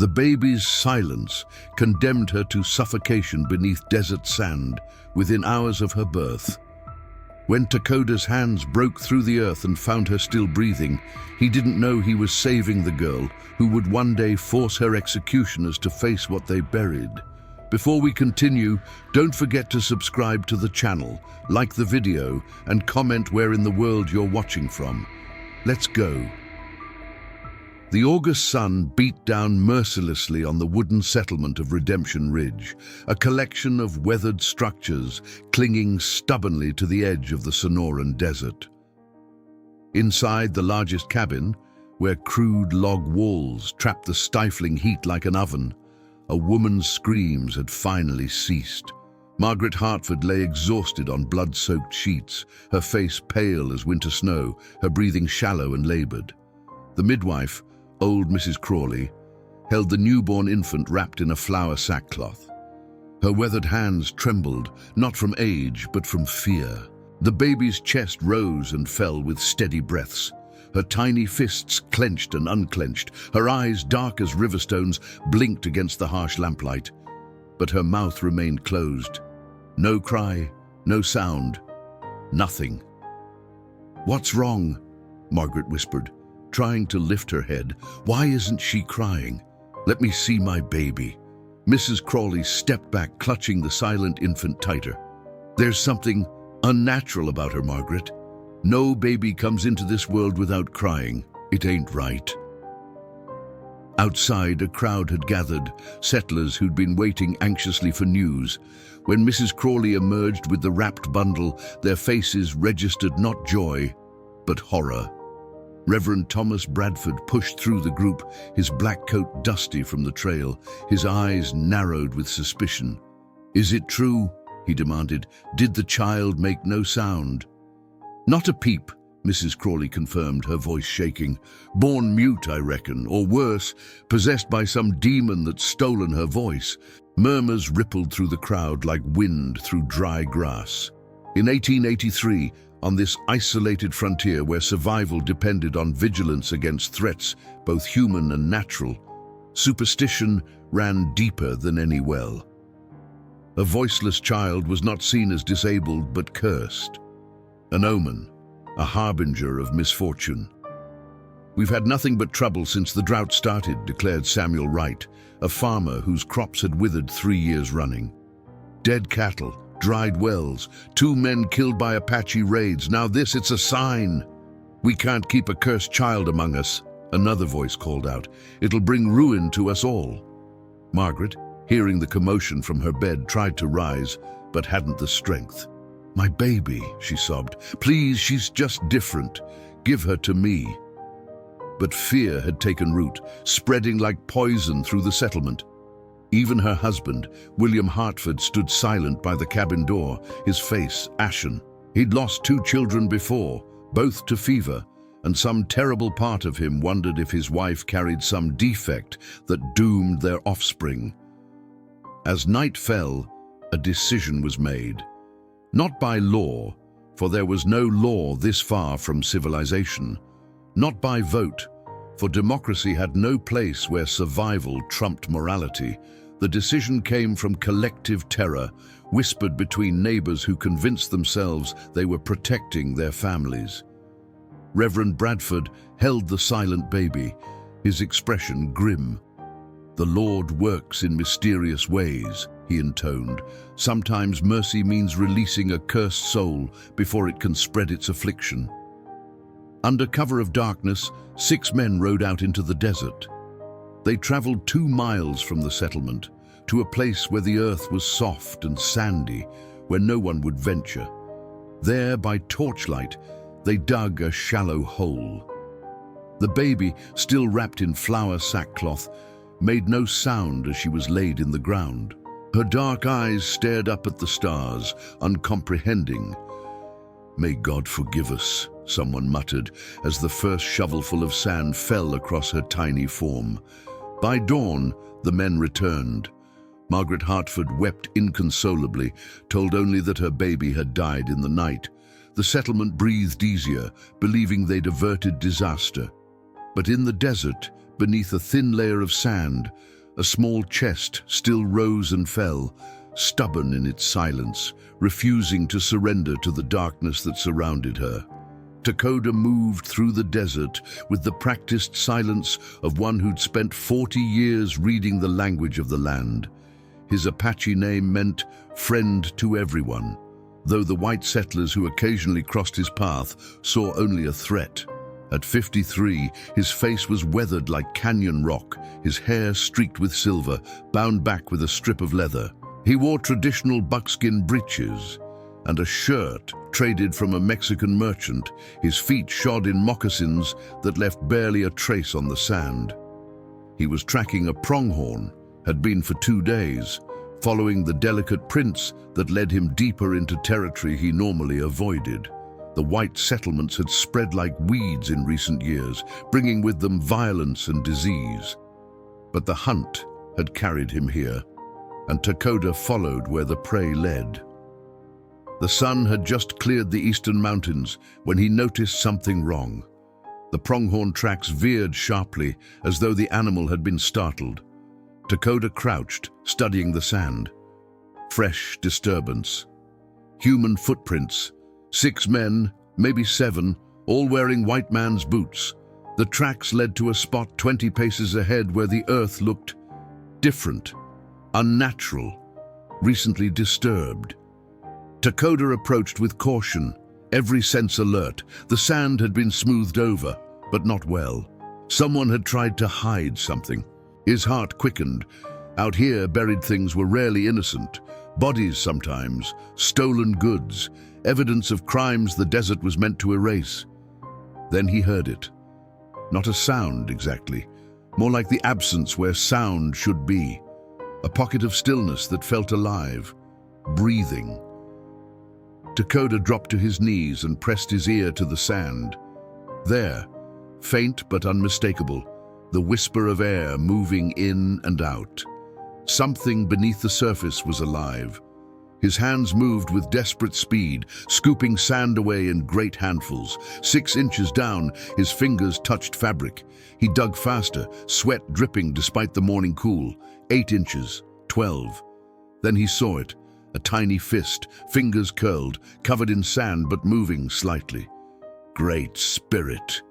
The baby's silence condemned her to suffocation beneath desert sand within hours of her birth. When Takoda's hands broke through the earth and found her still breathing, he didn't know he was saving the girl who would one day force her executioners to face what they buried. Before we continue, don't forget to subscribe to the channel, like the video, and comment where in the world you're watching from. Let's go. The August sun beat down mercilessly on the wooden settlement of Redemption Ridge, a collection of weathered structures clinging stubbornly to the edge of the Sonoran Desert. Inside the largest cabin, where crude log walls trapped the stifling heat like an oven, a woman's screams had finally ceased. Margaret Hartford lay exhausted on blood-soaked sheets, her face pale as winter snow, her breathing shallow and labored. The midwife, old Mrs. Crawley, held the newborn infant wrapped in a flour sackcloth. Her weathered hands trembled, not from age, but from fear. The baby's chest rose and fell with steady breaths. Her tiny fists clenched and unclenched. Her eyes, dark as river stones, blinked against the harsh lamplight. But her mouth remained closed. No cry, no sound, nothing. "What's wrong?" Margaret whispered, trying to lift her head. "Why isn't she crying? Let me see my baby." Mrs. Crawley stepped back, clutching the silent infant tighter. "There's something unnatural about her, Margaret. No baby comes into this world without crying. It ain't right." Outside, a crowd had gathered, settlers who'd been waiting anxiously for news. When Mrs. Crawley emerged with the wrapped bundle, their faces registered not joy, but horror. Reverend Thomas Bradford pushed through the group, his black coat dusty from the trail, his eyes narrowed with suspicion. "Is it true?" he demanded. "Did the child make no sound?" "Not a peep," Mrs. Crawley confirmed, her voice shaking. "Born mute, I reckon, or worse, possessed by some demon that's stolen her voice." Murmurs rippled through the crowd like wind through dry grass. In 1883, on this isolated frontier where survival depended on vigilance against threats, both human and natural, superstition ran deeper than any well. A voiceless child was not seen as disabled but cursed. An omen, a harbinger of misfortune. "We've had nothing but trouble since the drought started," declared Samuel Wright, a farmer whose crops had withered 3 years running. "Dead cattle, dried wells, 2 men killed by Apache raids. Now this, it's a sign. We can't keep a cursed child among us," another voice called out. "It'll bring ruin to us all." Margaret, hearing the commotion from her bed, tried to rise, but hadn't the strength. "My baby," she sobbed. "Please, she's just different. Give her to me." But fear had taken root, spreading like poison through the settlement. Even her husband, William Hartford, stood silent by the cabin door, his face ashen. He'd lost 2 children before, both to fever, and some terrible part of him wondered if his wife carried some defect that doomed their offspring. As night fell, a decision was made. Not by law, for there was no law this far from civilization. Not by vote, for democracy had no place where survival trumped morality. The decision came from collective terror, whispered between neighbors who convinced themselves they were protecting their families. Reverend Bradford held the silent baby, his expression grim. "The Lord works in mysterious ways," he intoned. "Sometimes mercy means releasing a cursed soul before it can spread its affliction." Under cover of darkness, 6 men rode out into the desert. They traveled 2 miles from the settlement, to a place where the earth was soft and sandy, where no one would venture. There, by torchlight, they dug a shallow hole. The baby, still wrapped in flour sackcloth, made no sound as she was laid in the ground. Her dark eyes stared up at the stars, uncomprehending. "May God forgive us," someone muttered, as the first shovelful of sand fell across her tiny form. By dawn, the men returned. Margaret Hartford wept inconsolably, told only that her baby had died in the night. The settlement breathed easier, believing they'd averted disaster. But in the desert, beneath a thin layer of sand, a small chest still rose and fell, stubborn in its silence, refusing to surrender to the darkness that surrounded her. Takoda moved through the desert with the practiced silence of one who'd spent 40 years reading the language of the land. His Apache name meant friend to everyone, though the white settlers who occasionally crossed his path saw only a threat. At 53, his face was weathered like canyon rock, his hair streaked with silver, bound back with a strip of leather. He wore traditional buckskin breeches and a shirt traded from a Mexican merchant, his feet shod in moccasins that left barely a trace on the sand. He was tracking a pronghorn, had been for 2 days, following the delicate prints that led him deeper into territory he normally avoided. The white settlements had spread like weeds in recent years, bringing with them violence and disease. But the hunt had carried him here, and Takoda followed where the prey led. The sun had just cleared the eastern mountains when he noticed something wrong. The pronghorn tracks veered sharply, as though the animal had been startled. Takoda crouched, studying the sand. Fresh disturbance. Human footprints. 6 men, maybe 7, all wearing white man's boots. The tracks led to a spot 20 paces ahead where the earth looked different, unnatural, recently disturbed. Takoda approached with caution, every sense alert. The sand had been smoothed over, but not well. Someone had tried to hide something. His heart quickened. Out here, buried things were rarely innocent. Bodies sometimes, stolen goods, evidence of crimes the desert was meant to erase. Then he heard it. Not a sound exactly, more like the absence where sound should be. A pocket of stillness that felt alive, breathing. Takoda dropped to his knees and pressed his ear to the sand. There, faint but unmistakable, the whisper of air moving in and out. Something beneath the surface was alive. His hands moved with desperate speed, scooping sand away in great handfuls. 6 inches down, his fingers touched fabric. He dug faster, sweat dripping despite the morning cool. 8 inches, 12. Then he saw it. A tiny fist, fingers curled, covered in sand but moving slightly. Great Spirit,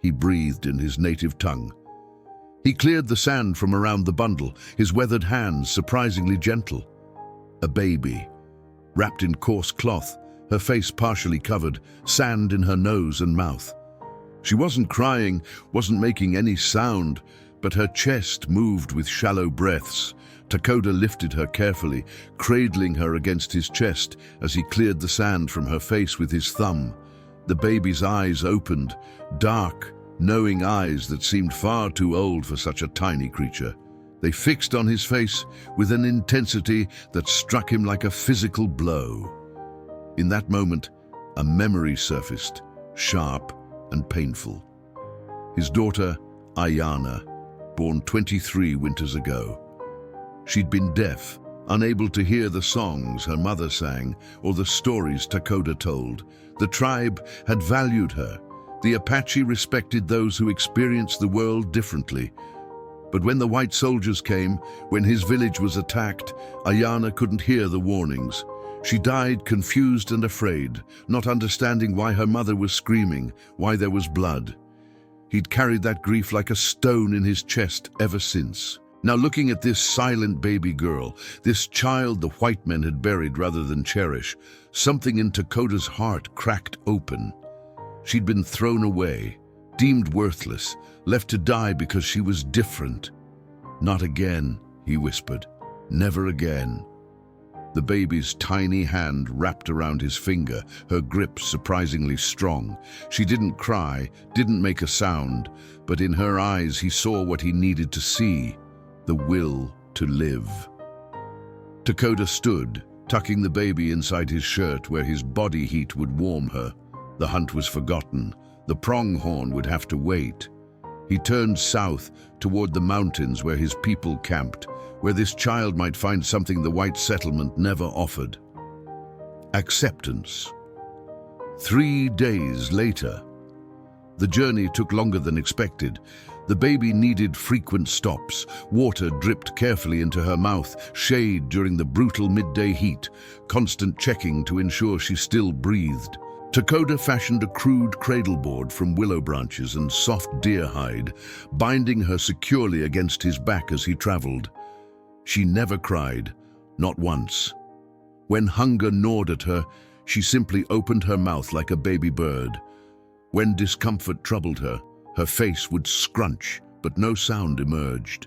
he breathed in his native tongue. He cleared the sand from around the bundle, his weathered hands surprisingly gentle. A baby, wrapped in coarse cloth, her face partially covered, sand in her nose and mouth. She wasn't crying, wasn't making any sound, but her chest moved with shallow breaths. Takoda lifted her carefully, cradling her against his chest as he cleared the sand from her face with his thumb. The baby's eyes opened, dark, knowing eyes that seemed far too old for such a tiny creature. They fixed on his face with an intensity that struck him like a physical blow. In that moment, a memory surfaced, sharp and painful. His daughter, Ayana, born 23 winters ago. She'd been deaf, unable to hear the songs her mother sang or the stories Takoda told. The tribe had valued her. The Apache respected those who experienced the world differently. But when the white soldiers came, when his village was attacked, Ayana couldn't hear the warnings. She died confused and afraid, not understanding why her mother was screaming, why there was blood. He'd carried that grief like a stone in his chest ever since. Now looking at this silent baby girl, this child the white men had buried rather than cherish, something in Takoda's heart cracked open. She'd been thrown away, deemed worthless, left to die because she was different. Not again, he whispered. Never again. The baby's tiny hand wrapped around his finger, her grip surprisingly strong. She didn't cry, didn't make a sound, but in her eyes he saw what he needed to see. The will to live. Takoda stood, tucking the baby inside his shirt where his body heat would warm her. The hunt was forgotten. The pronghorn would have to wait. He turned south toward the mountains where his people camped, where this child might find something the white settlement never offered. Acceptance. 3 days later. The journey took longer than expected. The baby needed frequent stops. Water dripped carefully into her mouth, shade during the brutal midday heat, constant checking to ensure she still breathed. Takoda fashioned a crude cradle board from willow branches and soft deer hide, binding her securely against his back as he traveled. She never cried, not once. When hunger gnawed at her, she simply opened her mouth like a baby bird. When discomfort troubled her, her face would scrunch, but no sound emerged.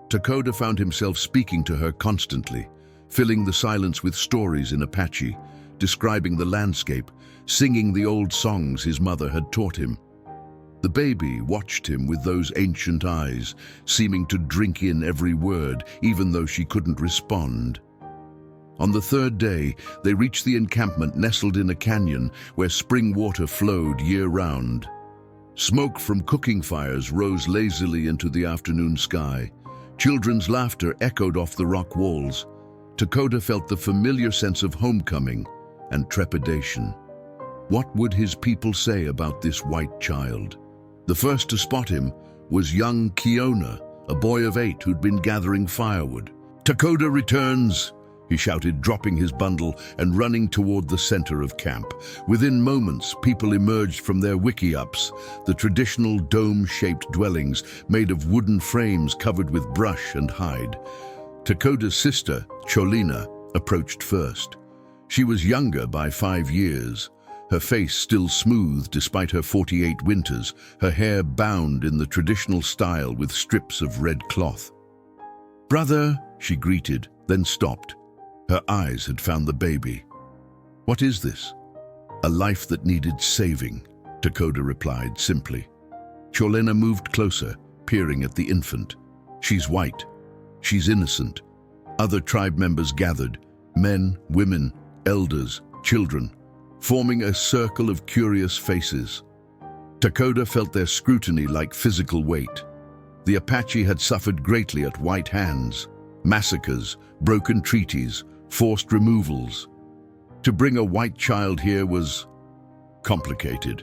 Takoda found himself speaking to her constantly, filling the silence with stories in Apache, describing the landscape, singing the old songs his mother had taught him. The baby watched him with those ancient eyes, seeming to drink in every word, even though she couldn't respond. On the third day, they reached the encampment nestled in a canyon where spring water flowed year-round. Smoke from cooking fires rose lazily into the afternoon sky. Children's laughter echoed off the rock walls. Takoda felt the familiar sense of homecoming and trepidation. What would his people say about this white child? The first to spot him was young Kiona, a boy of 8 who'd been gathering firewood. "Takoda returns!" he shouted, dropping his bundle and running toward the center of camp. Within moments, people emerged from their wiki-ups, the traditional dome-shaped dwellings made of wooden frames covered with brush and hide. Takoda's sister, Cholina, approached first. She was younger by 5 years, her face still smooth despite her 48 winters, her hair bound in the traditional style with strips of red cloth. "Brother," she greeted, then stopped. Her eyes had found the baby. "What is this?" "A life that needed saving," Takoda replied simply. Cholena moved closer, peering at the infant. "She's white. She's innocent." Other tribe members gathered, men, women, elders, children, forming a circle of curious faces. Takoda felt their scrutiny like physical weight. The Apache had suffered greatly at white hands, massacres, broken treaties, forced removals. To bring a white child here was complicated.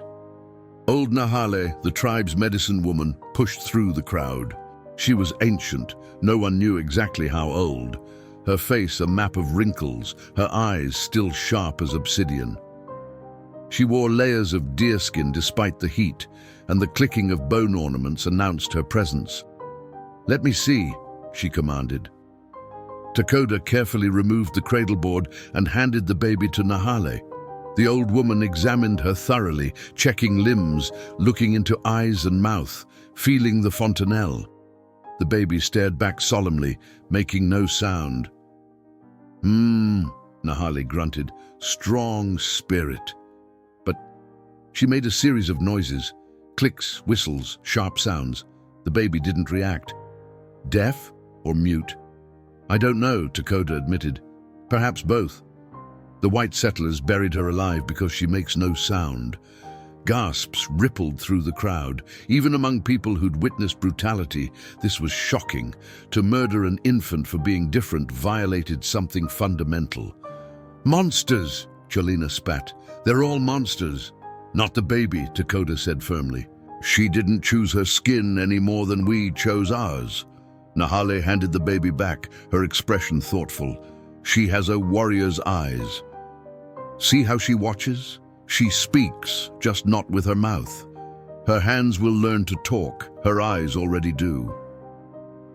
Old Nahale, the tribe's medicine woman, pushed through the crowd. She was ancient, no one knew exactly how old. Her face a map of wrinkles, her eyes still sharp as obsidian. She wore layers of deerskin despite the heat, and the clicking of bone ornaments announced her presence. "Let me see," she commanded. Takoda carefully removed the cradle board and handed the baby to Nahale. The old woman examined her thoroughly, checking limbs, looking into eyes and mouth, feeling the fontanelle. The baby stared back solemnly, making no sound. Nahale grunted. "Strong spirit." But she made a series of noises, clicks, whistles, sharp sounds. The baby didn't react. Deaf or mute? "I don't know," Takoda admitted. "Perhaps both. The white settlers buried her alive because she makes no sound." Gasps rippled through the crowd. Even among people who'd witnessed brutality, this was shocking. To murder an infant for being different violated something fundamental. "Monsters!" Cholina spat. "They're all monsters." "Not the baby," Takoda said firmly. "She didn't choose her skin any more than we chose ours." Nahale handed the baby back, her expression thoughtful. "She has a warrior's eyes. See how she watches? She speaks, just not with her mouth. Her hands will learn to talk, her eyes already do."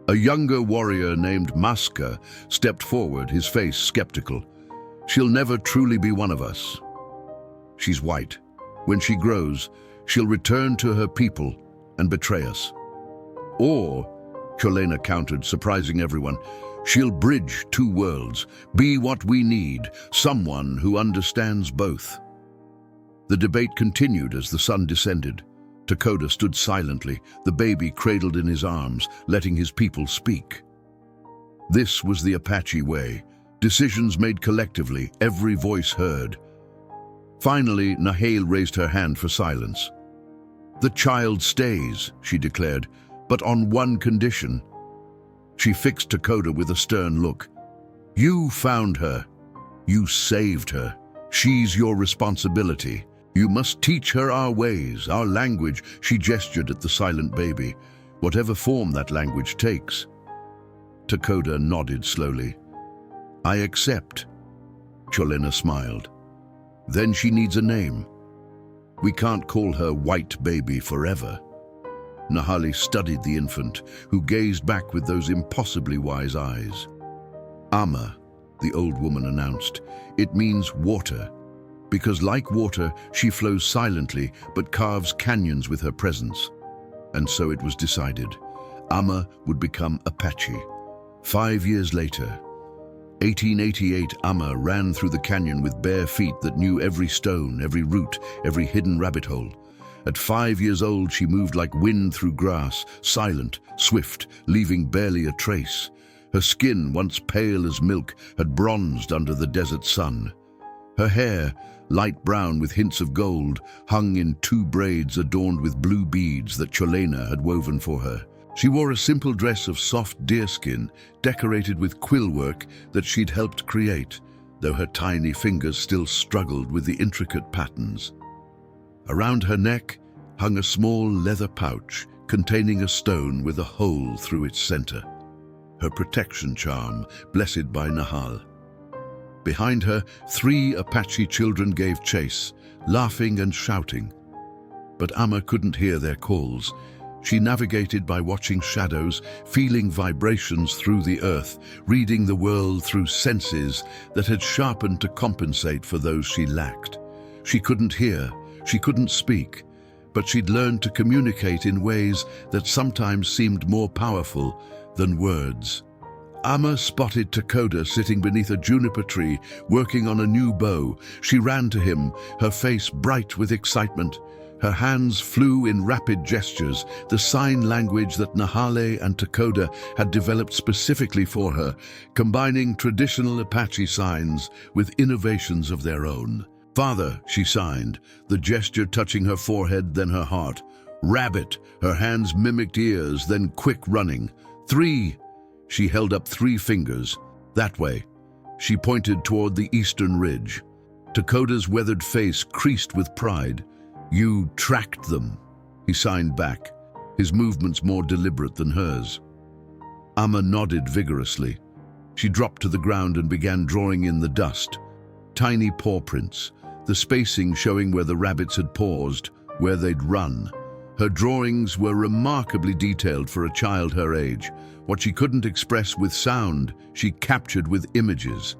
A younger warrior named Maska stepped forward, his face skeptical. "She'll never truly be one of us. She's white. When she grows, she'll return to her people and betray us. Or," Cholena countered, surprising everyone, "she'll bridge 2 worlds, be what we need, someone who understands both." The debate continued as the sun descended. Takoda stood silently, the baby cradled in his arms, letting his people speak. This was the Apache way. Decisions made collectively, every voice heard. Finally, Nahale raised her hand for silence. "The child stays," she declared, "but on one condition." She fixed Takoda with a stern look. "You found her. You saved her. She's your responsibility. You must teach her our ways, our language." She gestured at the silent baby. whatever form that language takes. Takoda nodded slowly. I accept. Cholena smiled. Then she needs a name. We can't call her White Baby forever. Nahali studied the infant, who gazed back with those impossibly wise eyes. Ama, the old woman announced. It means water, because like water, she flows silently but carves canyons with her presence. And so it was decided. Ama would become Apache. 5 years later, 1888, Ama ran through the canyon with bare feet that knew every stone, every root, every hidden rabbit hole. At 5 years old, she moved like wind through grass, silent, swift, leaving barely a trace. Her skin, once pale as milk, had bronzed under the desert sun. Her hair, light brown with hints of gold, hung in 2 braids adorned with blue beads that Cholena had woven for her. She wore a simple dress of soft deerskin, decorated with quill work that she'd helped create, though her tiny fingers still struggled with the intricate patterns. Around her neck hung a small leather pouch containing a stone with a hole through its center, her protection charm, blessed by Nahal. Behind her, 3 Apache children gave chase, laughing and shouting. But Ama couldn't hear their calls. She navigated by watching shadows, feeling vibrations through the earth, reading the world through senses that had sharpened to compensate for those she lacked. She couldn't hear, she couldn't speak, but she'd learned to communicate in ways that sometimes seemed more powerful than words. Ama spotted Takoda sitting beneath a juniper tree, working on a new bow. She ran to him, her face bright with excitement. Her hands flew in rapid gestures, the sign language that Nahale and Takoda had developed specifically for her, combining traditional Apache signs with innovations of their own. Father, she signed, the gesture touching her forehead, then her heart. Rabbit, her hands mimicked ears, then quick running. 3. She held up 3 fingers. That way. She pointed toward the eastern ridge. Takoda's weathered face creased with pride. You tracked them, he signed back, his movements more deliberate than hers. Ama nodded vigorously. She dropped to the ground and began drawing in the dust. Tiny paw prints, the spacing showing where the rabbits had paused, where they'd run. Her drawings were remarkably detailed for a child her age. What she couldn't express with sound, she captured with images.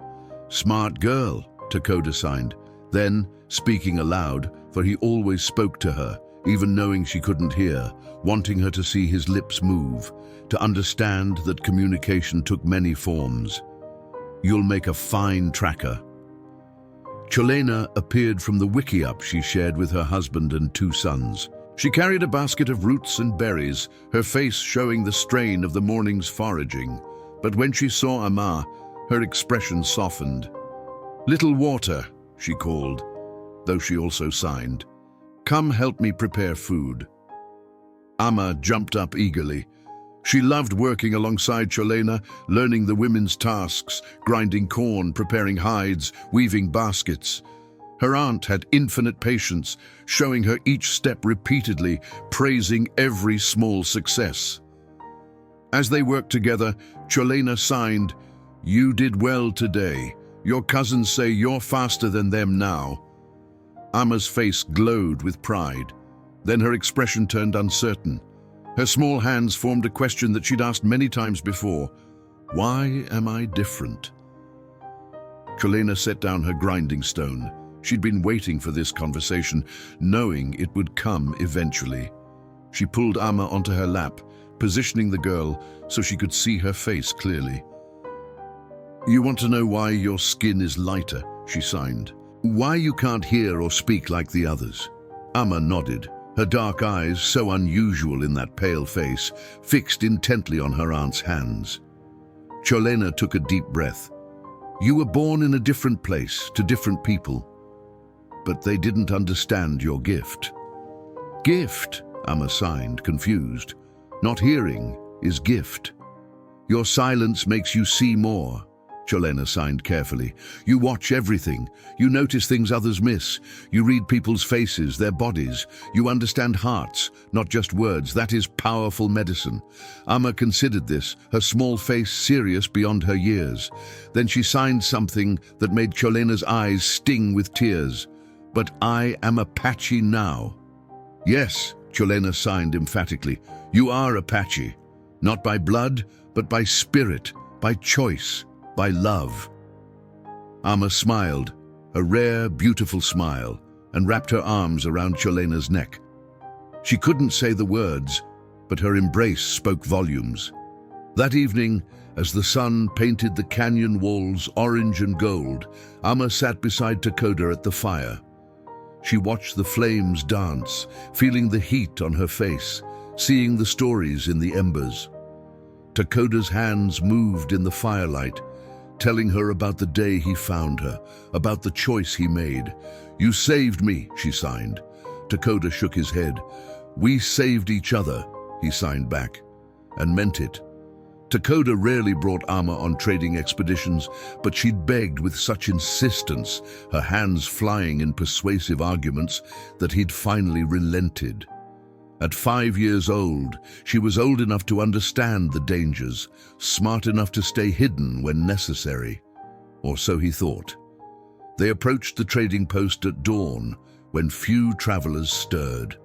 Smart girl, Takoda signed. Then, speaking aloud, for he always spoke to her, even knowing she couldn't hear, wanting her to see his lips move, to understand that communication took many forms. You'll make a fine tracker. Cholena appeared from the wickiup she shared with her husband and 2 sons. She carried a basket of roots and berries, her face showing the strain of the morning's foraging. But when she saw Ama, her expression softened. Little water, she called, though she also signed. Come help me prepare food. Ama jumped up eagerly. She loved working alongside Cholena, learning the women's tasks, grinding corn, preparing hides, weaving baskets. Her aunt had infinite patience, showing her each step repeatedly, praising every small success. As they worked together, Cholena signed, You did well today. Your cousins say you're faster than them now. Ama's face glowed with pride. Then her expression turned uncertain. Her small hands formed a question that she'd asked many times before. Why am I different? Cholena set down her grinding stone. She'd been waiting for this conversation, knowing it would come eventually. She pulled Ama onto her lap, positioning the girl so she could see her face clearly. You want to know why your skin is lighter, she signed. Why you can't hear or speak like the others? Ama nodded, her dark eyes, so unusual in that pale face, fixed intently on her aunt's hands. Cholena took a deep breath. You were born in a different place, to different people. But they didn't understand your gift. Gift, Ama signed, confused. Not hearing is gift. Your silence makes you see more. Cholena signed carefully. You watch everything. You notice things others miss. You read people's faces, their bodies. You understand hearts, not just words. That is powerful medicine. Amma considered this, her small face serious beyond her years. Then she signed something that made Cholena's eyes sting with tears. But I am Apache now. Yes, Cholena signed emphatically. You are Apache. Not by blood, but by spirit, by choice, by love. Amma smiled, a rare, beautiful smile, and wrapped her arms around Cholena's neck. She couldn't say the words, but her embrace spoke volumes. That evening, as the sun painted the canyon walls orange and gold, Amma sat beside Takoda at the fire. She watched the flames dance, feeling the heat on her face, seeing the stories in the embers. Takoda's hands moved in the firelight, telling her about the day he found her, about the choice he made. You saved me, she signed. Takoda shook his head. We saved each other, he signed back, and meant it. Takoda rarely brought Amma on trading expeditions, but she'd begged with such insistence, her hands flying in persuasive arguments, that he'd finally relented. At 5 years old, she was old enough to understand the dangers, smart enough to stay hidden when necessary. Or so he thought. They approached the trading post at dawn, when few travelers stirred.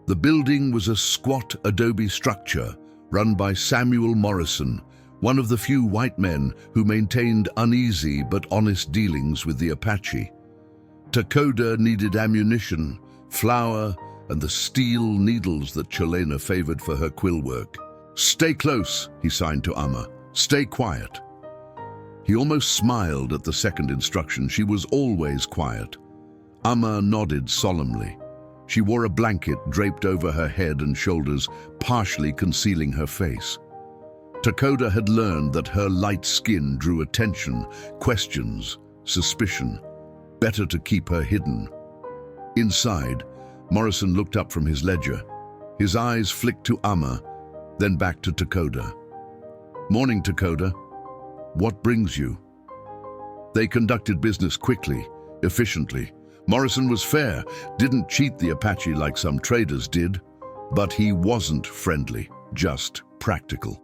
The building was a squat adobe structure run by Samuel Morrison, one of the few white men who maintained uneasy but honest dealings with the Apache. Takoda needed ammunition, flour, and the steel needles that Cholena favored for her quill work. Stay close, he signed to Amma. Stay quiet. He almost smiled at the second instruction. She was always quiet. Amma nodded solemnly. She wore a blanket draped over her head and shoulders, partially concealing her face. Takoda had learned that her light skin drew attention, questions, suspicion. Better to keep her hidden. Inside, Morrison looked up from his ledger. His eyes flicked to Amma, then back to Takoda. Morning, Takoda. What brings you? They conducted business quickly, efficiently. Morrison was fair, didn't cheat the Apache like some traders did, but he wasn't friendly, just practical.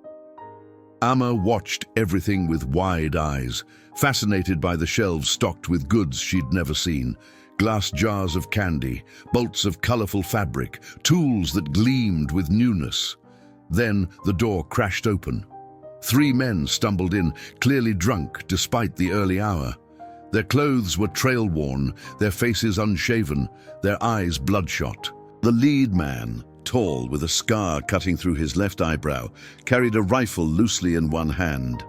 Amma watched everything with wide eyes, fascinated by the shelves stocked with goods she'd never seen. Glass jars of candy, bolts of colorful fabric, tools that gleamed with newness. Then the door crashed open. 3 men stumbled in, clearly drunk despite the early hour. Their clothes were trail-worn, their faces unshaven, their eyes bloodshot. The lead man, tall with a scar cutting through his left eyebrow, carried a rifle loosely in one hand.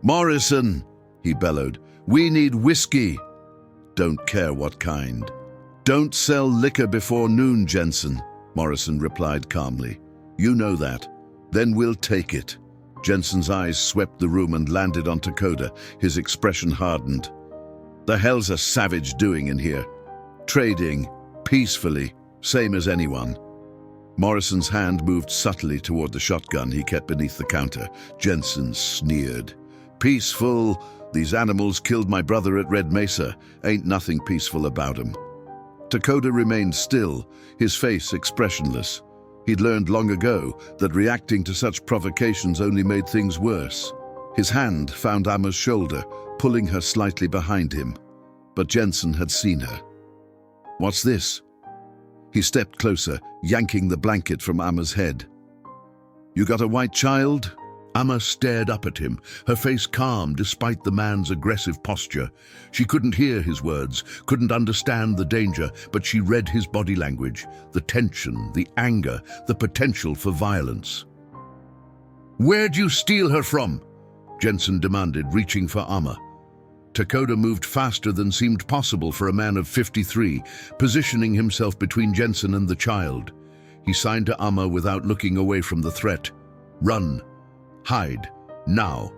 "Morrison," he bellowed, "we need whiskey." "Don't care what kind." "Don't sell liquor before noon, Jensen," Morrison replied calmly. "You know that. Then we'll take it." Jensen's eyes swept the room and landed on Takoda, his expression hardened. "The hell's a savage doing in here?" "Trading, peacefully, same as anyone." Morrison's hand moved subtly toward the shotgun he kept beneath the counter. Jensen sneered. "Peaceful? These animals killed my brother at Red Mesa. Ain't nothing peaceful about 'em." Takoda remained still, his face expressionless. He'd learned long ago that reacting to such provocations only made things worse. His hand found Amma's shoulder, pulling her slightly behind him. But Jensen had seen her. "What's this?" He stepped closer, yanking the blanket from Amma's head. "You got a white child?" Amma stared up at him, her face calm despite the man's aggressive posture. She couldn't hear his words, couldn't understand the danger, but she read his body language, the tension, the anger, the potential for violence. "Where'd you steal her from?" Jensen demanded, reaching for Amma. Takoda moved faster than seemed possible for a man of 53, positioning himself between Jensen and the child. He signed to Amma without looking away from the threat. "Run. Hide. Now."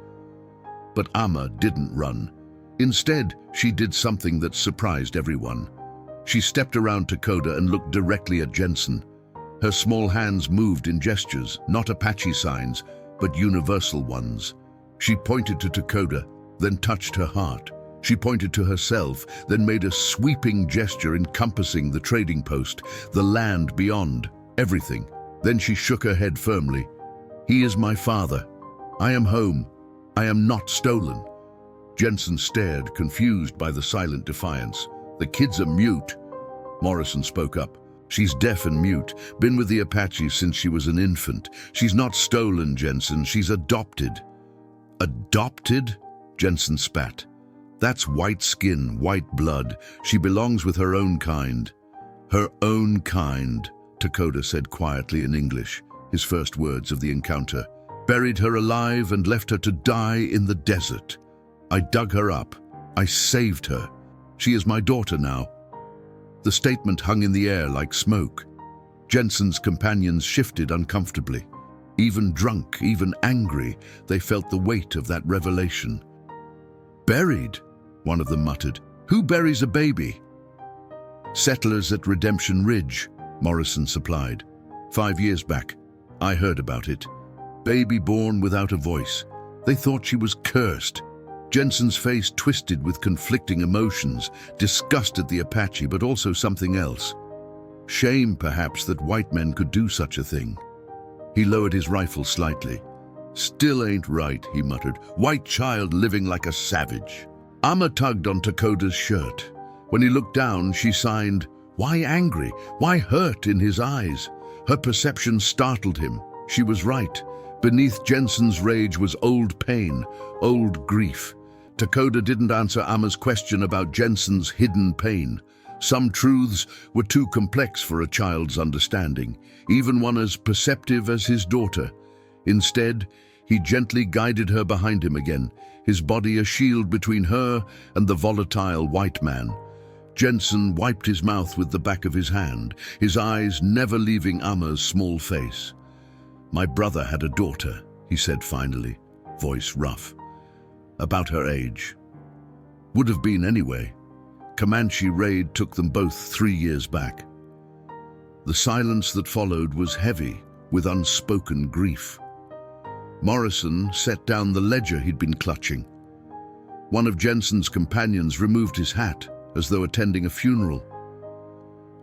But Amma didn't run. Instead, she did something that surprised everyone. She stepped around Takoda and looked directly at Jensen. Her small hands moved in gestures, not Apache signs, but universal ones. She pointed to Takoda. then touched her heart. She pointed to herself, then made a sweeping gesture encompassing the trading post, the land beyond, everything. Then she shook her head firmly. "He is my father. I am home. I am not stolen." Jensen stared, confused by the silent defiance. "The kids are mute." Morrison spoke up. "She's deaf and mute, been with the Apache since she was an infant. She's not stolen, Jensen, she's adopted." "Adopted?" Jensen spat. "That's white skin, white blood. She belongs with her own kind." "Her own kind," Takoda said quietly in English, his first words of the encounter. "Buried her alive and left her to die in the desert. I dug her up. I saved her. She is my daughter now." The statement hung in the air like smoke. Jensen's companions shifted uncomfortably. Even drunk, even angry, they felt the weight of that revelation. "Buried?" one of them muttered. "Who buries a baby?" "Settlers at Redemption Ridge," Morrison supplied. "5 years back. I heard about it. Baby born without a voice. They thought she was cursed." Jensen's face twisted with conflicting emotions, disgust at the Apache, but also something else. Shame, perhaps, that white men could do such a thing. He lowered his rifle slightly. "Still ain't right," he muttered. "White child living like a savage." Amma tugged on Takoda's shirt. When he looked down, she signed, "Why angry? Why hurt?" in his eyes. Her perception startled him. She was right. Beneath Jensen's rage was old pain, old grief. Takoda didn't answer Amma's question about Jensen's hidden pain. Some truths were too complex for a child's understanding, even one as perceptive as his daughter. Instead, he gently guided her behind him again, his body a shield between her and the volatile white man. Jensen wiped his mouth with the back of his hand, his eyes never leaving Amma's small face. "My brother had a daughter," he said finally, voice rough. "About her age. Would have been anyway. Comanche raid took them both 3 years back." The silence that followed was heavy with unspoken grief. Morrison set down the ledger he'd been clutching. One of Jensen's companions removed his hat, as though attending a funeral.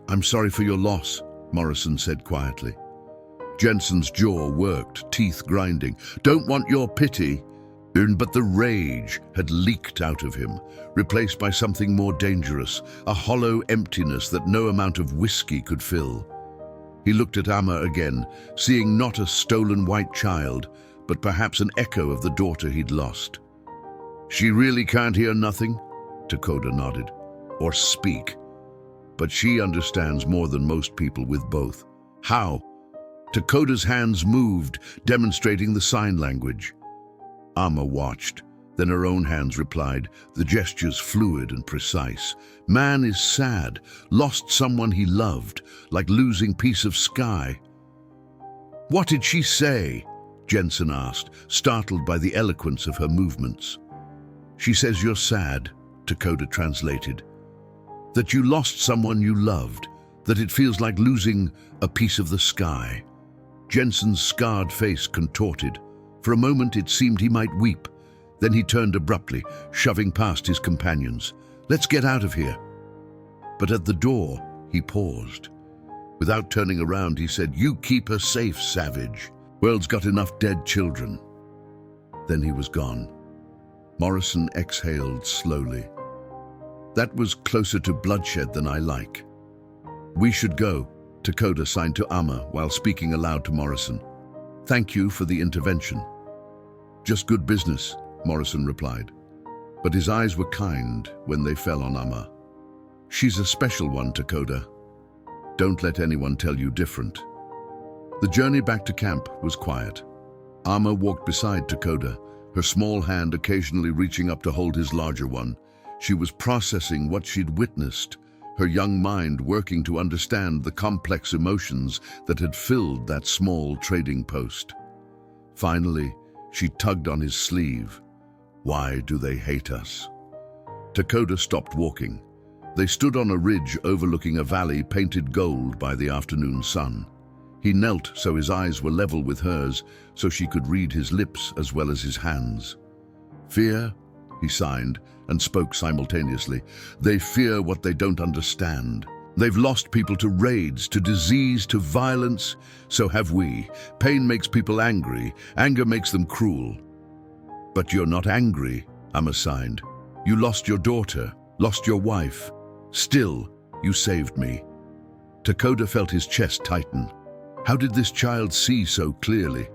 "I'm sorry for your loss," Morrison said quietly. Jensen's jaw worked, teeth grinding. "Don't want your pity." But the rage had leaked out of him, replaced by something more dangerous, a hollow emptiness that no amount of whiskey could fill. He looked at Amma again, seeing not a stolen white child, but perhaps an echo of the daughter he'd lost. "She really can't hear nothing?" Takoda nodded. "Or speak. But she understands more than most people with both." "How?" Takoda's hands moved, demonstrating the sign language. Amma watched, then her own hands replied, the gestures fluid and precise. "Man is sad, lost someone he loved, like losing piece of sky." "What did she say?" Jensen asked, startled by the eloquence of her movements. "She says you're sad," Takoda translated. "That you lost someone you loved, that it feels like losing a piece of the sky." Jensen's scarred face contorted. For a moment it seemed he might weep. Then he turned abruptly, shoving past his companions. "Let's get out of here." But at the door, he paused. Without turning around, he said, "You keep her safe, savage. World's got enough dead children." Then he was gone. Morrison exhaled slowly. "That was closer to bloodshed than I like." "We should go," Takoda signed to Amma while speaking aloud to Morrison. "Thank you for the intervention." "Just good business," Morrison replied. But his eyes were kind when they fell on Amma. "She's a special one, Takoda. Don't let anyone tell you different." The journey back to camp was quiet. Amma walked beside Takoda, her small hand occasionally reaching up to hold his larger one. She was processing what she'd witnessed, her young mind working to understand the complex emotions that had filled that small trading post. Finally, she tugged on his sleeve. "Why do they hate us?" Takoda stopped walking. They stood on a ridge overlooking a valley painted gold by the afternoon sun. He knelt so his eyes were level with hers, so she could read his lips as well as his hands. "Fear?" he signed and spoke simultaneously. They fear what they don't understand. They've lost people to raids, to disease, to violence. So have we. Pain makes people angry. Anger makes them cruel. But you're not angry, Amma signed. You lost your daughter, lost your wife. Still, you saved me. Takoda felt his chest tighten. How did this child see so clearly?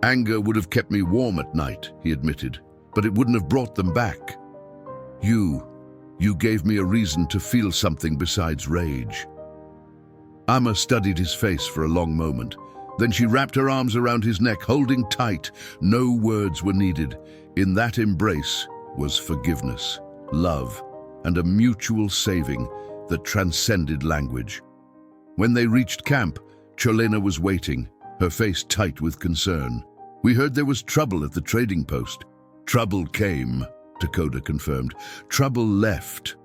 Anger would have kept me warm at night, he admitted, but it wouldn't have brought them back. You gave me a reason to feel something besides rage. Amma studied his face for a long moment. Then she wrapped her arms around his neck, holding tight. No words were needed. In that embrace was forgiveness, love, and a mutual saving that transcended language. When they reached camp, Cholena was waiting, her face tight with concern. We heard there was trouble at the trading post. Trouble came, Takoda confirmed. Trouble left.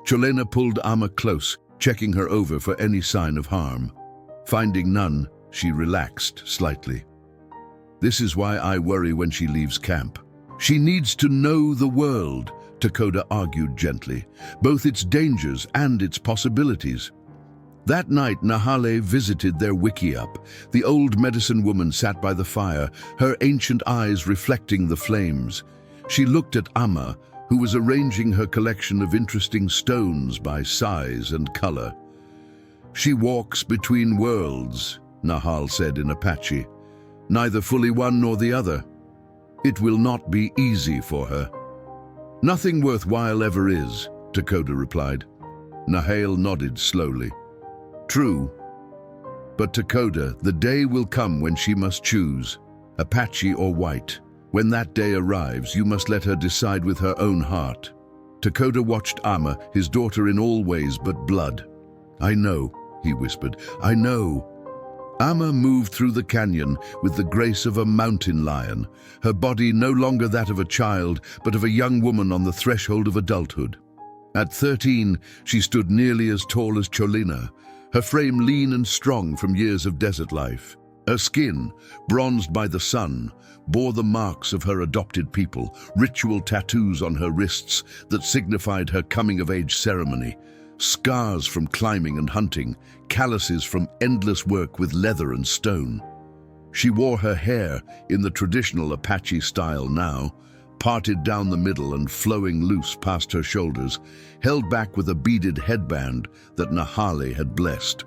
Cholena pulled Amma close, checking her over for any sign of harm. Finding none, she relaxed slightly. This is why I worry when she leaves camp. She needs to know the world, Takoda argued gently, both its dangers and its possibilities. That night, Nahale visited their wickiup. The old medicine woman sat by the fire, her ancient eyes reflecting the flames. She looked at Amma, who was arranging her collection of interesting stones by size and color. She walks between worlds, Nahal said in Apache, neither fully one nor the other. It will not be easy for her. Nothing worthwhile ever is, Takoda replied. Nahale nodded slowly. True. But Takoda, the day will come when she must choose, Apache or white. When that day arrives, you must let her decide with her own heart. Takoda watched Amma, his daughter in all ways but blood. I know, he whispered, I know. Amma moved through the canyon with the grace of a mountain lion, her body no longer that of a child, but of a young woman on the threshold of adulthood. At 13, she stood nearly as tall as Cholena, her frame lean and strong from years of desert life. Her skin, bronzed by the sun, bore the marks of her adopted people, ritual tattoos on her wrists that signified her coming-of-age ceremony, scars from climbing and hunting, calluses from endless work with leather and stone. She wore her hair in the traditional Apache style now, parted down the middle and flowing loose past her shoulders, held back with a beaded headband that Nahale had blessed.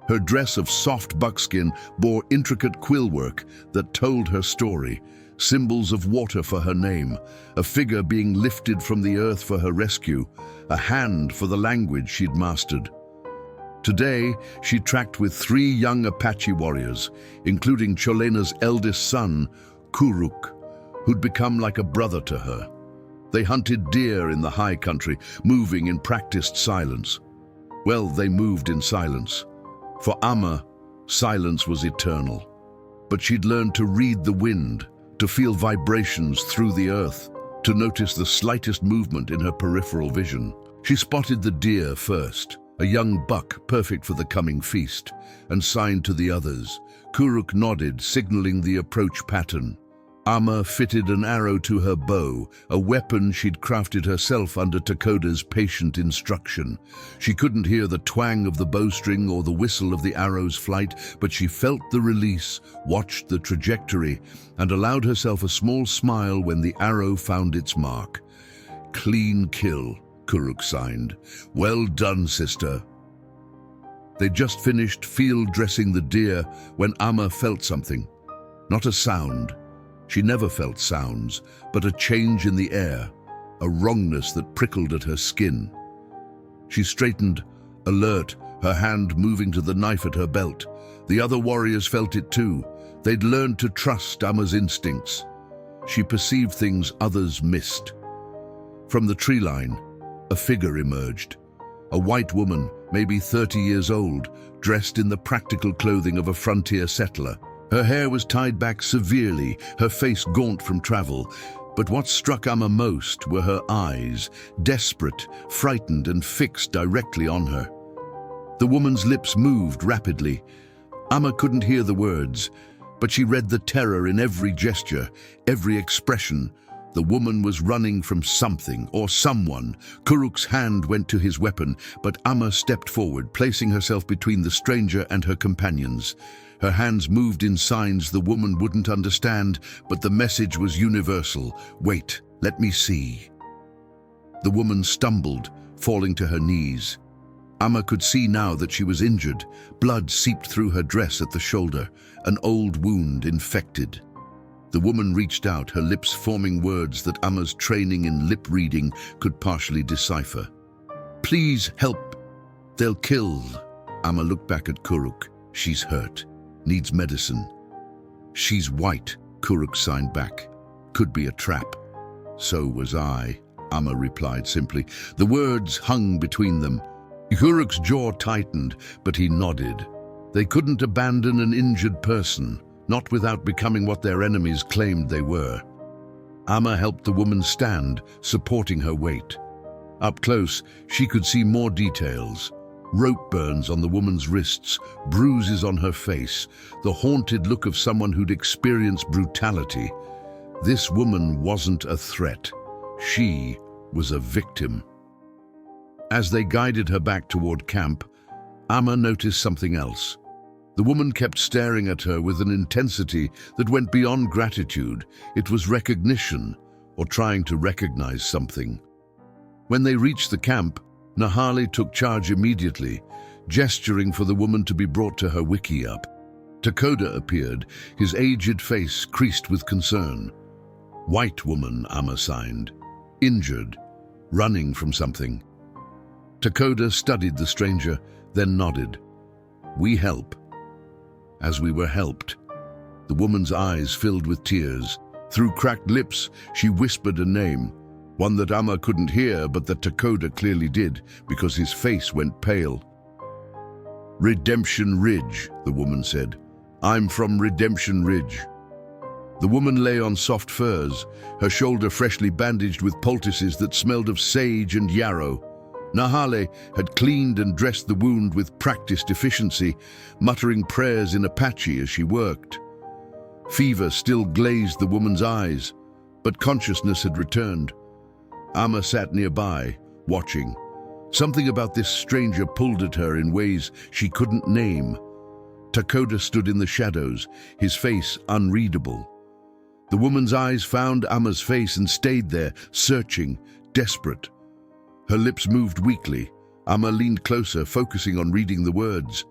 Her dress of soft buckskin bore intricate quill work that told her story, symbols of water for her name, a figure being lifted from the earth for her rescue, a hand for the language she'd mastered. Today, she tracked with 3 young Apache warriors, including Cholena's eldest son, Kuruk, who'd become like a brother to her. They hunted deer in the high country, moving in practiced silence. Well, they moved in silence. For Amma, silence was eternal. But she'd learned to read the wind, to feel vibrations through the earth, to notice the slightest movement in her peripheral vision. She spotted the deer first, a young buck perfect for the coming feast, and signed to the others. Kuruk nodded, signaling the approach pattern. Amma fitted an arrow to her bow, a weapon she'd crafted herself under Takoda's patient instruction. She couldn't hear the twang of the bowstring or the whistle of the arrow's flight, but she felt the release, watched the trajectory, and allowed herself a small smile when the arrow found its mark. Clean kill, Kuruk signed. Well done, sister. They'd just finished field dressing the deer when Amma felt something. Not a sound. She never felt sounds, but a change in the air, a wrongness that prickled at her skin. She straightened, alert, her hand moving to the knife at her belt. The other warriors felt it too. They'd learned to trust Amma's instincts. She perceived things others missed. From the tree line, a figure emerged. A white woman, maybe 30 years old, dressed in the practical clothing of a frontier settler. Her hair was tied back severely, her face gaunt from travel. But what struck Amma most were her eyes, desperate, frightened, and fixed directly on her. The woman's lips moved rapidly. Amma couldn't hear the words, but she read the terror in every gesture, every expression. The woman was running from something or someone. Kuruk's hand went to his weapon, but Amma stepped forward, placing herself between the stranger and her companions. Her hands moved in signs the woman wouldn't understand, but the message was universal. "Wait, let me see." The woman stumbled, falling to her knees. Amma could see now that she was injured. Blood seeped through her dress at the shoulder, an old wound infected. The woman reached out, her lips forming words that Amma's training in lip reading could partially decipher. "Please help. They'll kill." Amma looked back at Kuruk. "She's hurt. Needs medicine." "She's white," Kuruk signed back. "Could be a trap." "So was I," Amma replied simply. The words hung between them. Kuruk's jaw tightened, but he nodded. They couldn't abandon an injured person, not without becoming what their enemies claimed they were. Amma helped the woman stand, supporting her weight. Up close, she could see more details. Rope burns on the woman's wrists, bruises on her face, the haunted look of someone who'd experienced brutality. This woman wasn't a threat. She was a victim. As they guided her back toward camp, Amma noticed something else. The woman kept staring at her with an intensity that went beyond gratitude. It was recognition, or trying to recognize something. When they reached the camp, Nahale took charge immediately, gesturing for the woman to be brought to her wiki-up. Takoda appeared, his aged face creased with concern. "White woman," Amma signed. "Injured. Running from something." Takoda studied the stranger, then nodded. "We help." As we were helped, the woman's eyes filled with tears. Through cracked lips, she whispered a name, one that Amma couldn't hear, but that Takoda clearly did, because his face went pale. "Redemption Ridge," the woman said. "I'm from Redemption Ridge." The woman lay on soft furs, her shoulder freshly bandaged with poultices that smelled of sage and yarrow. Nahale had cleaned and dressed the wound with practiced efficiency, muttering prayers in Apache as she worked. Fever still glazed the woman's eyes, but consciousness had returned. Amma sat nearby, watching. Something about this stranger pulled at her in ways she couldn't name. Takoda stood in the shadows, his face unreadable. The woman's eyes found Amma's face and stayed there, searching, desperate. Her lips moved weakly. Amma leaned closer, focusing on reading the words.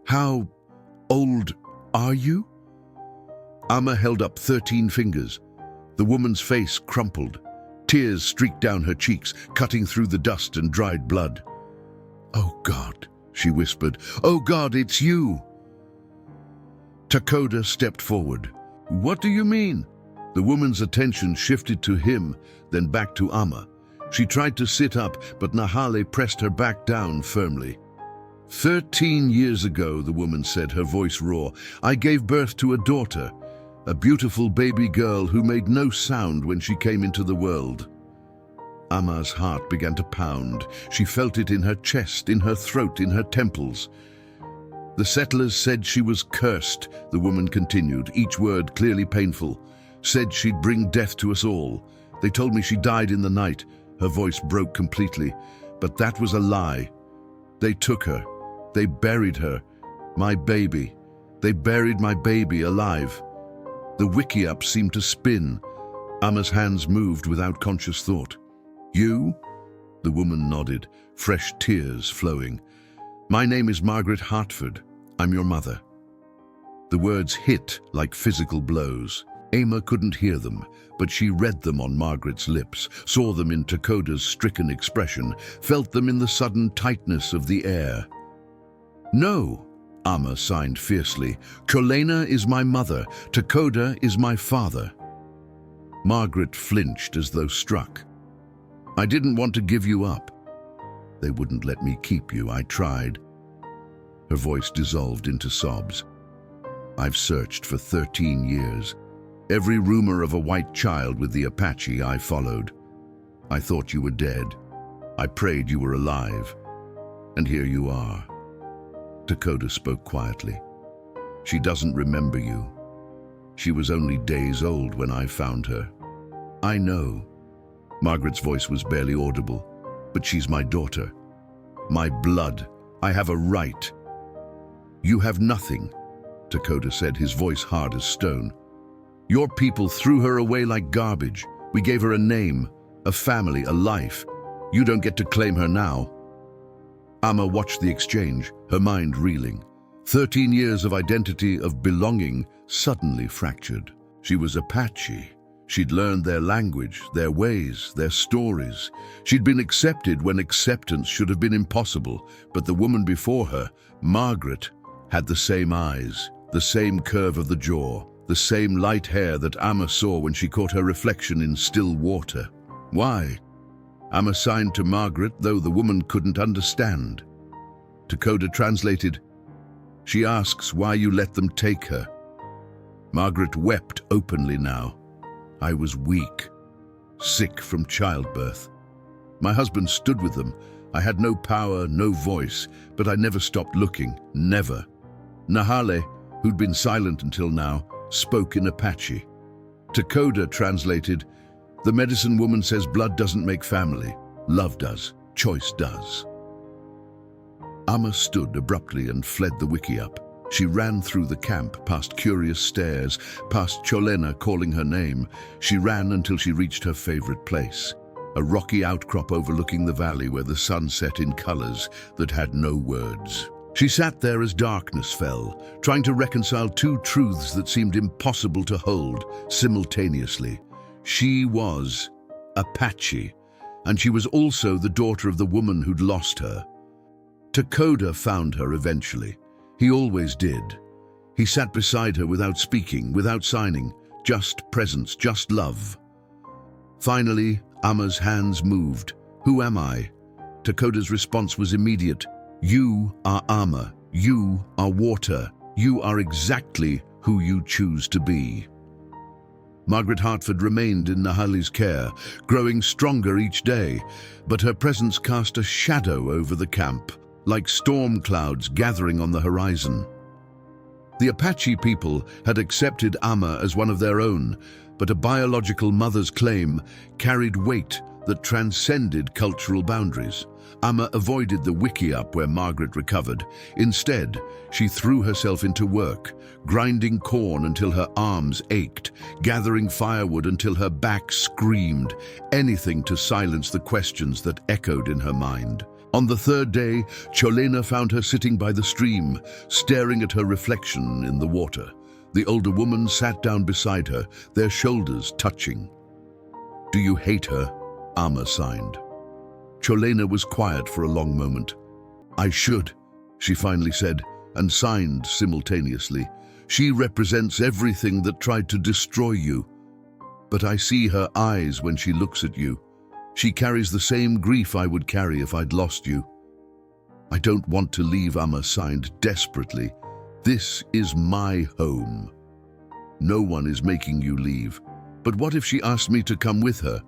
"How old are you?" Amma held up 13 fingers. The woman's face crumpled. Tears streaked down her cheeks, cutting through the dust and dried blood. "Oh God," she whispered. "Oh God, it's you." Takoda stepped forward. "What do you mean?" The woman's attention shifted to him, then back to Amma. She tried to sit up, but Nahale pressed her back down firmly. 13 years ago, the woman said, her voice raw, "I gave birth to a daughter, a beautiful baby girl who made no sound when she came into the world." Amma's heart began to pound. She felt it in her chest, in her throat, in her temples. "The settlers said she was cursed," the woman continued, each word clearly painful. "Said she'd bring death to us all. They told me she died in the night." Her voice broke completely. "But that was a lie. They took her. They buried her. My baby. They buried my baby alive." The wiki-up seemed to spin. Amma's hands moved without conscious thought. "You?" The woman nodded, fresh tears flowing. "My name is Margaret Hartford. I'm your mother." The words hit like physical blows. Amma couldn't hear them, but she read them on Margaret's lips, saw them in Takoda's stricken expression, felt them in the sudden tightness of the air. "No," Amma signed fiercely. "Cholena is my mother. Takoda is my father." Margaret flinched as though struck. "I didn't want to give you up. They wouldn't let me keep you. I tried." Her voice dissolved into sobs. "I've searched for 13 years. Every rumor of a white child with the Apache I followed. I thought you were dead. I prayed you were alive. And here you are." Takoda spoke quietly. "She doesn't remember you. She was only days old when I found her. I know. Margaret's voice was barely audible. But she's my daughter. My blood. I have a right. You have nothing, Takoda said, his voice hard as stone. Your people threw her away like garbage. We gave her a name, a family, a life. You don't get to claim her now. Amma watched the exchange, her mind reeling. 13 years of identity, of belonging, suddenly fractured. She was Apache. She'd learned their language, their ways, their stories. She'd been accepted when acceptance should have been impossible. But the woman before her, Margaret, had the same eyes, the same curve of the jaw, the same light hair that Amma saw when she caught her reflection in still water. Why? Amma signed to Margaret, though the woman couldn't understand. Takoda translated, "She asks why you let them take her." Margaret wept openly now. I was weak, sick from childbirth. My husband stood with them. I had no power, no voice, but I never stopped looking, never. Nahale, who'd been silent until now, spoke in Apache. Takoda translated, "The medicine woman says blood doesn't make family. Love does. Choice does." Amma stood abruptly and fled the wiki up. She ran through the camp, past curious stares, past Cholena calling her name. She ran until she reached her favorite place, a rocky outcrop overlooking the valley where the sun set in colors that had no words. She sat there as darkness fell, trying to reconcile two truths that seemed impossible to hold simultaneously. She was Apache, and she was also the daughter of the woman who'd lost her. Takoda found her eventually. He always did. He sat beside her without speaking, without signing, just presence, just love. Finally, Amma's hands moved. "Who am I?" Takoda's response was immediate. "You are Amma. You are water. You are exactly who you choose to be." Margaret Hartford remained in Nahale's care, growing stronger each day, but her presence cast a shadow over the camp, like storm clouds gathering on the horizon. The Apache people had accepted Amma as one of their own, but a biological mother's claim carried weight that transcended cultural boundaries. Amma avoided the wiki-up where Margaret recovered. Instead, she threw herself into work, grinding corn until her arms ached, gathering firewood until her back screamed, anything to silence the questions that echoed in her mind. On the third day, Cholena found her sitting by the stream, staring at her reflection in the water. The older woman sat down beside her, their shoulders touching. "Do you hate her?" Amma signed. Cholena was quiet for a long moment. "I should," she finally said, and signed simultaneously. "She represents everything that tried to destroy you. But I see her eyes when she looks at you. She carries the same grief I would carry if I'd lost you." "I don't want to leave," Amma signed desperately. "This is my home. No one is making you leave. But what if she asked me to come with her?"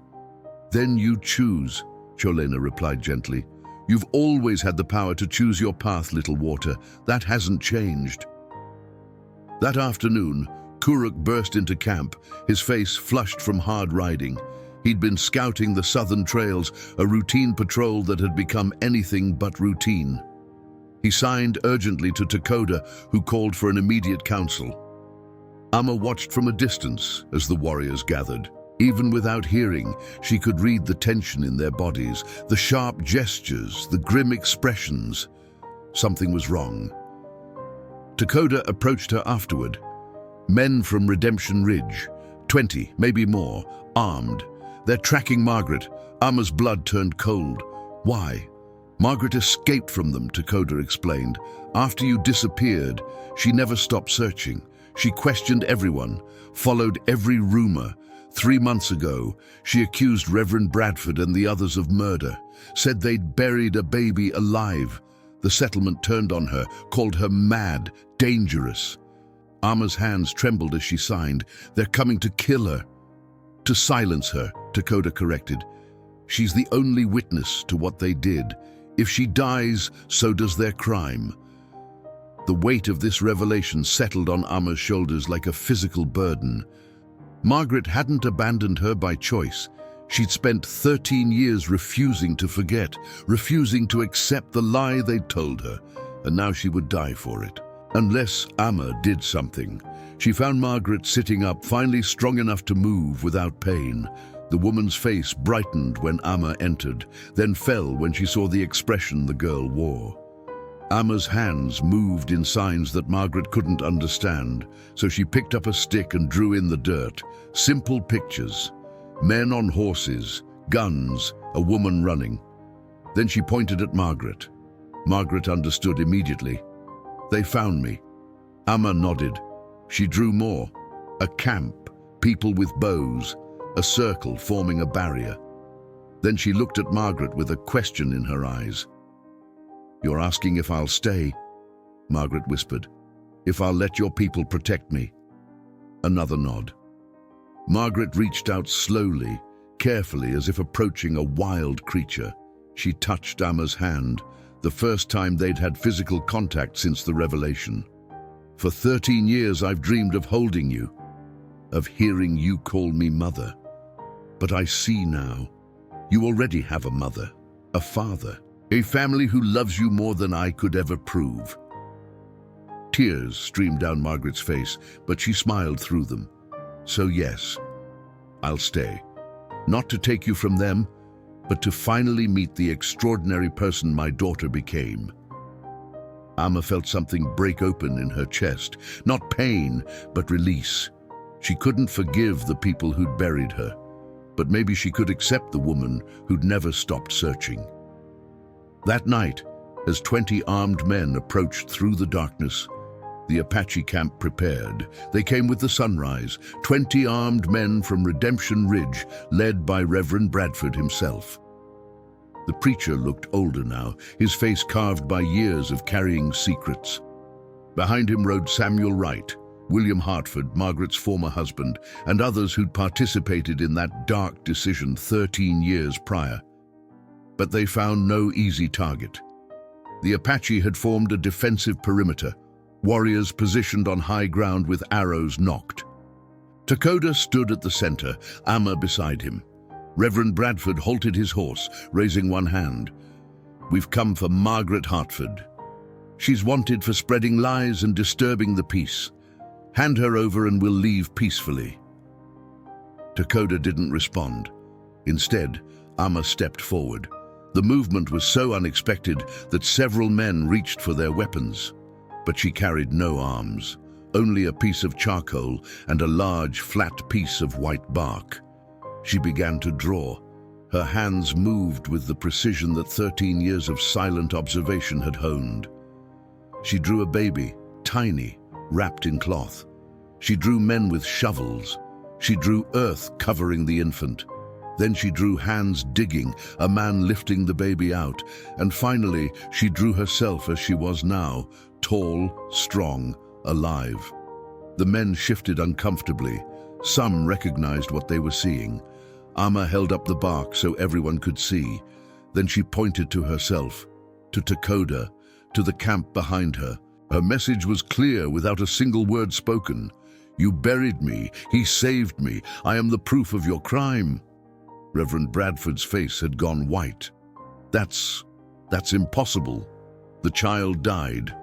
"Then you choose," Cholena replied gently. "You've always had the power to choose your path, little water. That hasn't changed." That afternoon, Kuruk burst into camp, his face flushed from hard riding. He'd been scouting the southern trails, a routine patrol that had become anything but routine. He signed urgently to Takoda, who called for an immediate council. Amma watched from a distance as the warriors gathered. Even without hearing, she could read the tension in their bodies, the sharp gestures, the grim expressions. Something was wrong. Takoda approached her afterward. Men from Redemption Ridge, 20, maybe more, armed. They're tracking Margaret. Amma's blood turned cold. Why? Margaret escaped from them, Takoda explained. After you disappeared, she never stopped searching. She questioned everyone, followed every rumor. 3 months ago, she accused Reverend Bradford and the others of murder, said they'd buried a baby alive. The settlement turned on her, called her mad, dangerous. Amma's hands trembled as she signed. "They're coming to kill her." "To silence her," Takoda corrected. "She's the only witness to what they did. If she dies, so does their crime." The weight of this revelation settled on Amma's shoulders like a physical burden. Margaret hadn't abandoned her by choice. She'd spent 13 years refusing to forget, refusing to accept the lie they'd told her, and now she would die for it. Unless Amma did something. She found Margaret sitting up, finally strong enough to move without pain. The woman's face brightened when Amma entered, then fell when she saw the expression the girl wore. Amma's hands moved in signs that Margaret couldn't understand, so she picked up a stick and drew in the dirt. Simple pictures. Men on horses, guns, a woman running. Then she pointed at Margaret. Margaret understood immediately. They found me. Amma nodded. She drew more. A camp, people with bows, a circle forming a barrier. Then she looked at Margaret with a question in her eyes. "You're asking if I'll stay?" Margaret whispered. "If I'll let your people protect me?" Another nod. Margaret reached out slowly, carefully, as if approaching a wild creature. She touched Amma's hand, the first time they'd had physical contact since the revelation. "For 13 years I've dreamed of holding you, of hearing you call me mother. But I see now, you already have a mother, a father, a family who loves you more than I could ever prove." Tears streamed down Margaret's face, but she smiled through them. "So yes, I'll stay. Not to take you from them, but to finally meet the extraordinary person my daughter became." Amma felt something break open in her chest. Not pain, but release. She couldn't forgive the people who'd buried her, but maybe she could accept the woman who'd never stopped searching. That night, as 20 armed men approached through the darkness, the Apache camp prepared. They came with the sunrise, 20 armed men from Redemption Ridge, led by Reverend Bradford himself. The preacher looked older now, his face carved by years of carrying secrets. Behind him rode Samuel Wright, William Hartford, Margaret's former husband, and others who'd participated in that dark decision 13 years prior. But they found no easy target. The Apache had formed a defensive perimeter, warriors positioned on high ground with arrows nocked. Takoda stood at the center, Amma beside him. Reverend Bradford halted his horse, raising one hand. "We've come for Margaret Hartford. She's wanted for spreading lies and disturbing the peace. Hand her over and we'll leave peacefully." Takoda didn't respond. Instead, Amma stepped forward. The movement was so unexpected that several men reached for their weapons. But she carried no arms, only a piece of charcoal and a large, flat piece of white bark. She began to draw. Her hands moved with the precision that 13 years of silent observation had honed. She drew a baby, tiny, wrapped in cloth. She drew men with shovels. She drew earth covering the infant. Then she drew hands digging, a man lifting the baby out. And finally, she drew herself as she was now, tall, strong, alive. The men shifted uncomfortably. Some recognized what they were seeing. Amma held up the bark so everyone could see. Then she pointed to herself, to Takoda, to the camp behind her. Her message was clear without a single word spoken. "You buried me. He saved me. I am the proof of your crime." Reverend Bradford's face had gone white. That's impossible. The child died."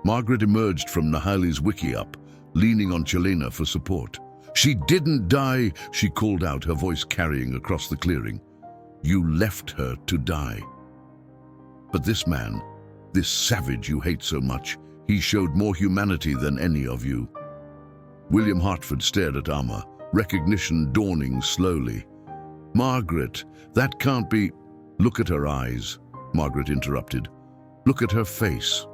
Margaret emerged from Nahali's wiki-up, leaning on Chelena for support. "She didn't die," she called out, her voice carrying across the clearing. "You left her to die. But this man, this savage you hate so much, he showed more humanity than any of you." William Hartford stared at Amma, recognition dawning slowly. "Margaret, that can't be—" "Look at her eyes," Margaret interrupted. "Look at her face."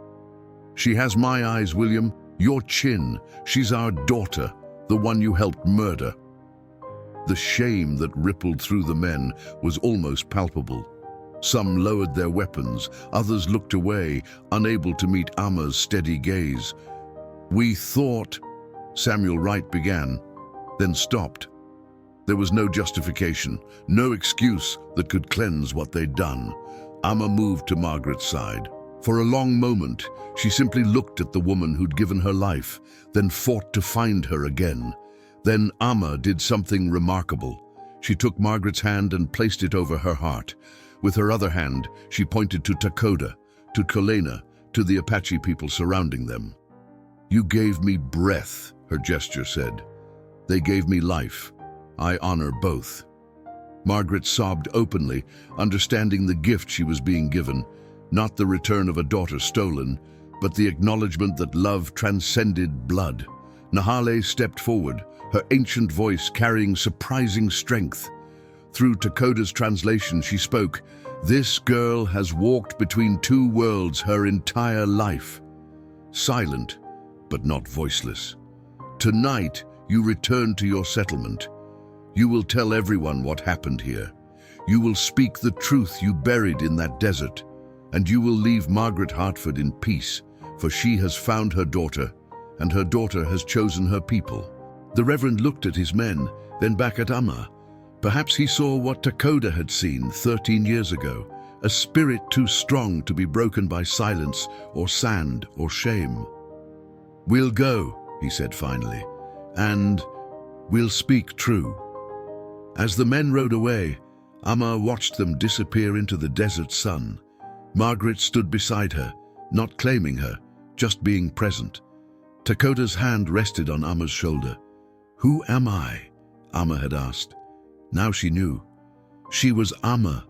"She has my eyes, William, your chin. She's our daughter, the one you helped murder." The shame that rippled through the men was almost palpable. Some lowered their weapons, others looked away, unable to meet Amma's steady gaze. "We thought—" Samuel Wright began, then stopped. There was no justification, no excuse that could cleanse what they'd done. Amma moved to Margaret's side. For a long moment, she simply looked at the woman who'd given her life, then fought to find her again. Then Amma did something remarkable. She took Margaret's hand and placed it over her heart. With her other hand, she pointed to Takoda, to Kolena, to the Apache people surrounding them. "You gave me breath," her gesture said. "They gave me life. I honor both." Margaret sobbed openly, understanding the gift she was being given, not the return of a daughter stolen, but the acknowledgement that love transcended blood. Nahale stepped forward, her ancient voice carrying surprising strength. Through Takoda's translation, she spoke, "This girl has walked between two worlds her entire life." Silent, but not voiceless. "Tonight, you return to your settlement. You will tell everyone what happened here. You will speak the truth you buried in that desert, and you will leave Margaret Hartford in peace, for she has found her daughter, and her daughter has chosen her people." The Reverend looked at his men, then back at Amma. Perhaps he saw what Takoda had seen 13 years ago, a spirit too strong to be broken by silence or sand or shame. "We'll go," he said finally, "and we'll speak true." As the men rode away, Amma watched them disappear into the desert sun. Margaret stood beside her, not claiming her, just being present. Takoda's hand rested on Amma's shoulder. "Who am I?" Amma had asked. Now she knew. She was Amma,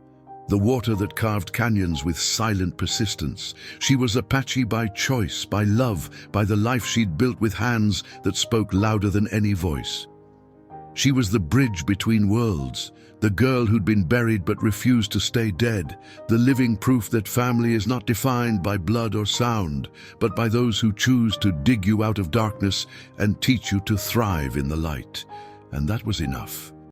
the water that carved canyons with silent persistence. She was Apache by choice, by love, by the life she'd built with hands that spoke louder than any voice. She was the bridge between worlds, the girl who'd been buried but refused to stay dead, the living proof that family is not defined by blood or sound, but by those who choose to dig you out of darkness and teach you to thrive in the light. And that was enough.